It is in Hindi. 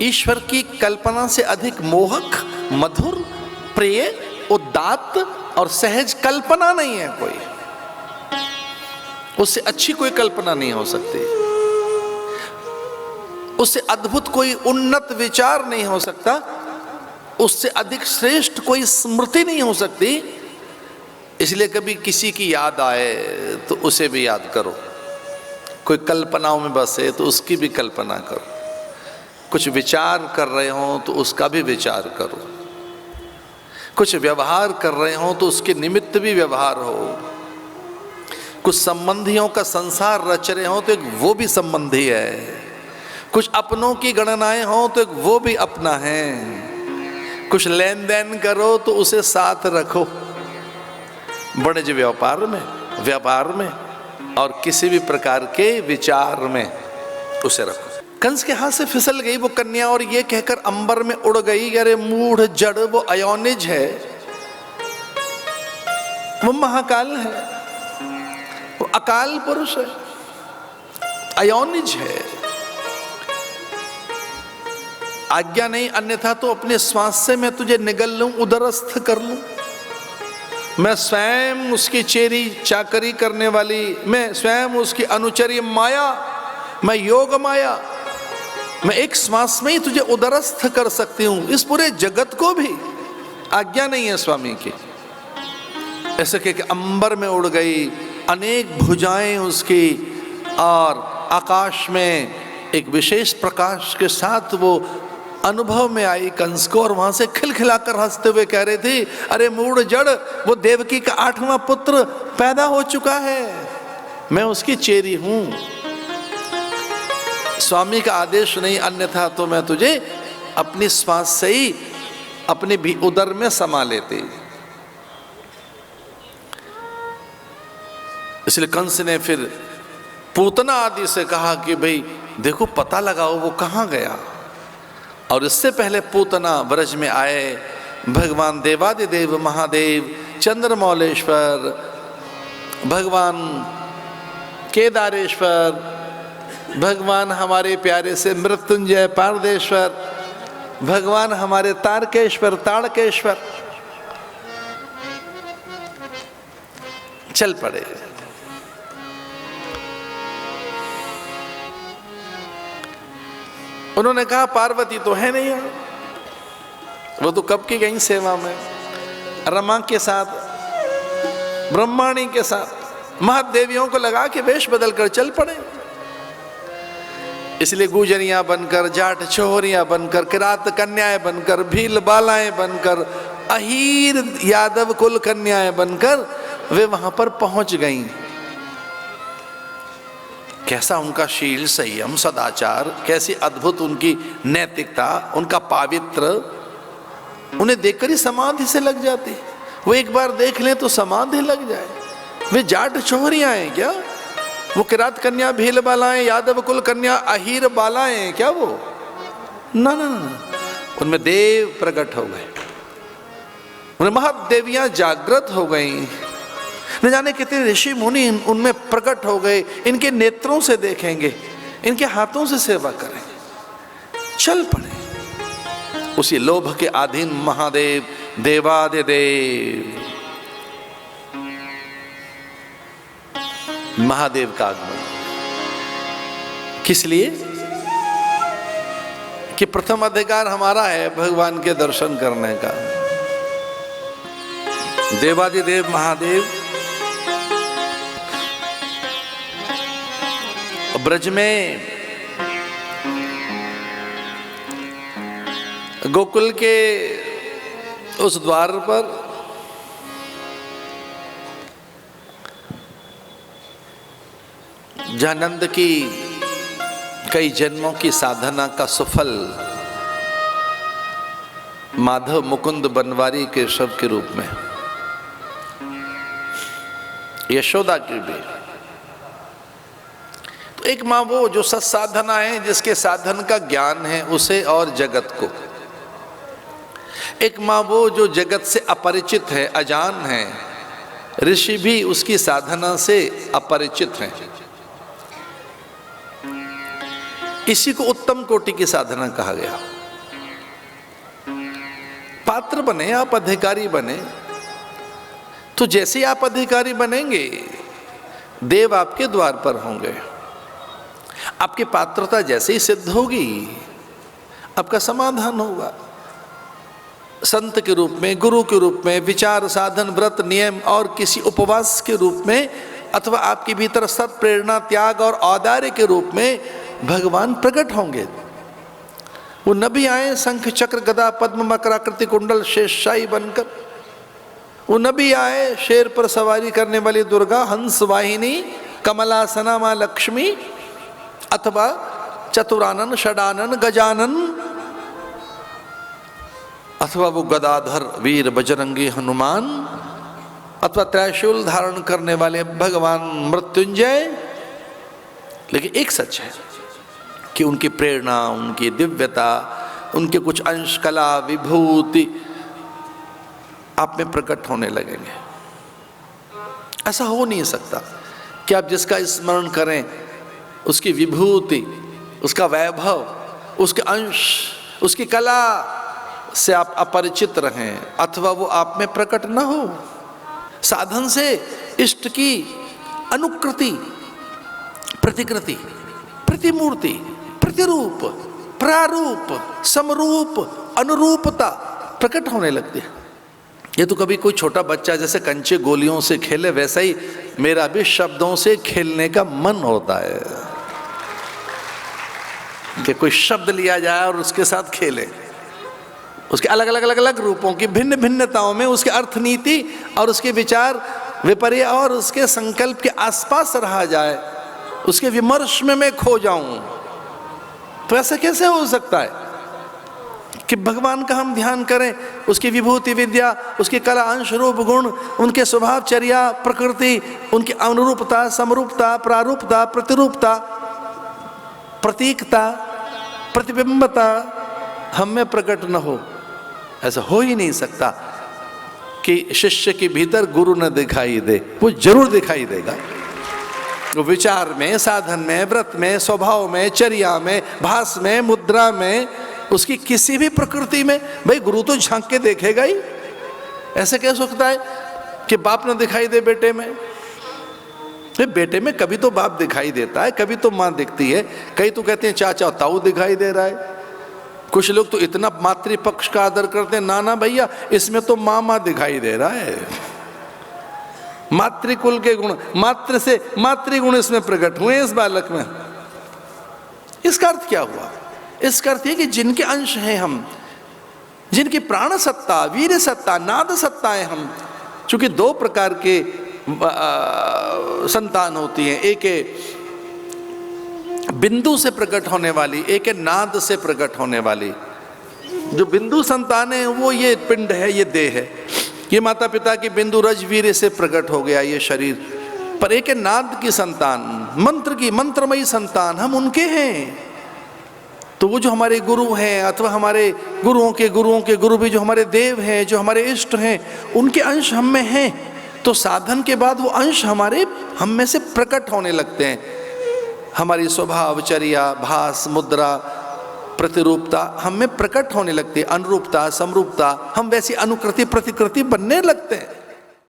ईश्वर की कल्पना से अधिक मोहक, मधुर, प्रिय, उदात्त और सहज कल्पना नहीं है कोई। उससे अच्छी कोई कल्पना नहीं हो सकती, उससे अद्भुत कोई उन्नत विचार नहीं हो सकता, उससे अधिक श्रेष्ठ कोई स्मृति नहीं हो सकती। इसलिए कभी किसी की याद आए तो उसे भी याद करो, कोई कल्पनाओं में बसे तो उसकी भी कल्पना करो, कुछ विचार कर रहे हो तो उसका भी विचार करो, कुछ व्यवहार कर रहे हो तो उसके निमित्त भी व्यवहार हो, कुछ संबंधियों का संसार रच रहे हो तो एक वो भी संबंधी है, कुछ अपनों की गणनाएं हो तो एक वो भी अपना है, कुछ लेन देन करो तो उसे साथ रखो, वाणिज्य व्यापार में और किसी भी प्रकार के विचार में उसे रखो। कंस के हाथ से फिसल गई वो कन्या और ये कहकर अंबर में उड़ गई, अरे मूढ़ जड़, वो अयोनिज है, वो महाकाल है, वो अकाल पुरुष है, अयोनिज है। आज्ञा नहीं अन्यथा तो अपने श्वास से मैं तुझे निगल लूं, उदरस्थ कर लूं। मैं स्वयं उसकी चेरी चाकरी करने वाली, मैं स्वयं उसकी अनुचरी माया, मैं योग माया, मैं एक श्वास में ही तुझे उदरस्थ कर सकती हूं। इस पूरे जगत को भी आज्ञा नहीं है स्वामी की। ऐसे कह अंबर में उड़ गई, अनेक भुजाएं उसकी, और आकाश में एक विशेष प्रकाश के साथ वो अनुभव में आई कंस को, और वहां से खिलखिलाकर हंसते हुए कह रहे थे, अरे मूढ़ जड़, वो देवकी का 8वां पुत्र पैदा हो चुका है, मैं उसकी चेरी हूं। स्वामी का आदेश नहीं अन्यथा तो मैं तुझे अपनी श्वास से ही अपने भी उदर में समा लेते। इसलिए कंस ने फिर पूतना आदि से कहा कि भाई देखो पता लगाओ वो कहां गया। और इससे पहले पूतना ब्रज में आए भगवान देवादिदेव महादेव चंद्रमौलेश्वर, भगवान केदारेश्वर, भगवान हमारे प्यारे से मृत्युंजय पारदेश्वर, भगवान हमारे तारकेश्वर ताड़केश्वर चल पड़े। उन्होंने कहा पार्वती तो है नहीं, वो तो कब की गई सेवा में, रमा के साथ, ब्रह्माणी के साथ, महादेवियों को लगा के वेश बदल कर चल पड़े। इसलिए गुजरियां बनकर, जाट छोहरियां बनकर, किरात कन्याएं बनकर, भील बालाएं बनकर, अहीर यादव कुल कन्याएं बनकर वे वहां पर पहुंच गईं। कैसा उनका शील, संयम, सदाचार, कैसी अद्भुत उनकी नैतिकता, उनका पावित्र, उन्हें देखकर ही समाधि से लग जाती। वो एक बार देख लें तो समाधि लग जाए। वे जाट छोहरियां हैं क्या? वो किरात कन्या, भील बालाएं, यादव कुल कन्या, अहीर बालाएं हैं क्या वो? ना ना ना, उनमें देव प्रकट हो गए, उन्हें महादेवियां जागृत हो गई। न जाने कितने ऋषि मुनि उनमें प्रकट हो गए। इनके नेत्रों से देखेंगे, इनके हाथों से सेवा करेंगे। चल पड़े उसी लोभ के अधीन महादेव देवादिदेव महादेव का आगमन। किस लिए? कि प्रथम अधिकार हमारा है भगवान के दर्शन करने का। देवादिदेव महादेव ब्रज में गोकुल के उस द्वार पर जहाँ नंद की कई जन्मों की साधना का सुफल माधव मुकुंद बनवारी के शव के रूप में, यशोदा की भी, तो एक माँ वो जो सत्साधना है, जिसके साधन का ज्ञान है उसे और जगत को। एक माँ वो जो जगत से अपरिचित है, अजान है, ऋषि भी उसकी साधना से अपरिचित हैं। इसी को उत्तम कोटि की साधना कहा गया। पात्र बने आप, अधिकारी बने, तो जैसे ही आप अधिकारी बनेंगे देव आपके द्वार पर होंगे। आपकी पात्रता जैसे ही सिद्ध होगी आपका समाधान होगा। संत के रूप में, गुरु के रूप में, विचार, साधन, व्रत, नियम और किसी उपवास के रूप में, अथवा आपके भीतर सत, प्रेरणा, त्याग और औदार्य के रूप में भगवान प्रकट होंगे। वो नबी आए शंख चक्र गदा पद्म मकराकृति कुंडल शेषशाही बनकर। वो नबी आए शेर पर सवारी करने वाली दुर्गा, हंस वाहिनी, कमलासना माँ लक्ष्मी, अथवा चतुरानन, षडानन, गजानन, अथवा वो गदाधर वीर बजरंगी हनुमान, अथवा त्रिशूल धारण करने वाले भगवान मृत्युंजय। लेकिन एक सच है कि उनकी प्रेरणा, उनकी दिव्यता, उनके कुछ अंश, कला, विभूति आप में प्रकट होने लगेंगे। ऐसा हो नहीं सकता कि आप जिसका स्मरण करें उसकी विभूति, उसका वैभव, उसके अंश, उसकी कला से आप अपरिचित रहें अथवा वो आप में प्रकट न हो। साधन से इष्ट की अनुकृति, प्रतिकृति, प्रतिमूर्ति, प्रतिरूप, प्रारूप, समरूप, अनुरूपता प्रकट होने लगती है। ये तो कभी कोई छोटा बच्चा जैसे कंचे गोलियों से खेले, वैसा ही मेरा भी शब्दों से खेलने का मन होता है कि कोई शब्द लिया जाए और उसके साथ खेले, उसके अलग अलग अलग अलग रूपों की भिन्न भिन्नताओं में उसके अर्थ, नीति और उसके विचार विपर्य और उसके संकल्प के आसपास रहा जाए, उसके विमर्श में मैं खो जाऊं। तो ऐसा कैसे हो सकता है कि भगवान का हम ध्यान करें, उसकी विभूति, विद्या, उसकी कला, अंश, रूप, गुण, उनके स्वभाव, चर्या, प्रकृति, उनकी अनुरूपता, समरूपता, प्रारूपता, प्रतिरूपता, प्रतीकता, प्रतिबिंबता हम में प्रकट न हो। ऐसा हो ही नहीं सकता कि शिष्य के भीतर गुरु न दिखाई दे। वो जरूर दिखाई देगा। वो विचार में, साधन में, व्रत में, स्वभाव में, चर्या में, भास में, मुद्रा में, उसकी किसी भी प्रकृति में। भाई गुरु तो झांक के देखेगा ही। ऐसे कह सकता है कि बाप न दिखाई दे बेटे में? बेटे में कभी तो बाप दिखाई देता है, कभी तो माँ दिखती है। कई तो कहते हैं चाचा ताऊ दिखाई दे रहा है। कुछ लोग तो इतना मातृपक्ष का आदर करते हैं, ना ना भैया इसमें तो मामा दिखाई दे रहा है। मातृकुल के गुण, मातृ से मातृगुण इसमें प्रकट हुए इस बालक में। इसका अर्थ क्या हुआ? इसका अर्थ है कि जिनके अंश हैं हम, जिनकी प्राण सत्ता, वीर सत्ता, नाद सत्ता है हम, चूंकि दो प्रकार के संतान होती हैं, एक है बिंदु से प्रकट होने वाली, एक है नाद से प्रकट होने वाली। जो बिंदु संतान है वो ये पिंड है, ये देह है, ये माता पिता की बिंदु रज वीर्य से प्रकट हो गया ये शरीर। पर एक है नाद की संतान, मंत्र की, मंत्रमयी संतान, हम उनके हैं। तो वो जो हमारे गुरु हैं अथवा हमारे गुरुओं के गुरु भी जो हमारे देव हैं, जो हमारे इष्ट हैं, उनके अंश हम में हैं। तो साधन के बाद वो अंश हमारे हम में से प्रकट होने लगते हैं। हमारी स्वभाव, चर्या, भास, मुद्रा, प्रतिरूपता हम में प्रकट होने लगती है। अनुरूपता, समरूपता, हम वैसी अनुकृति, प्रतिकृति बनने लगते हैं।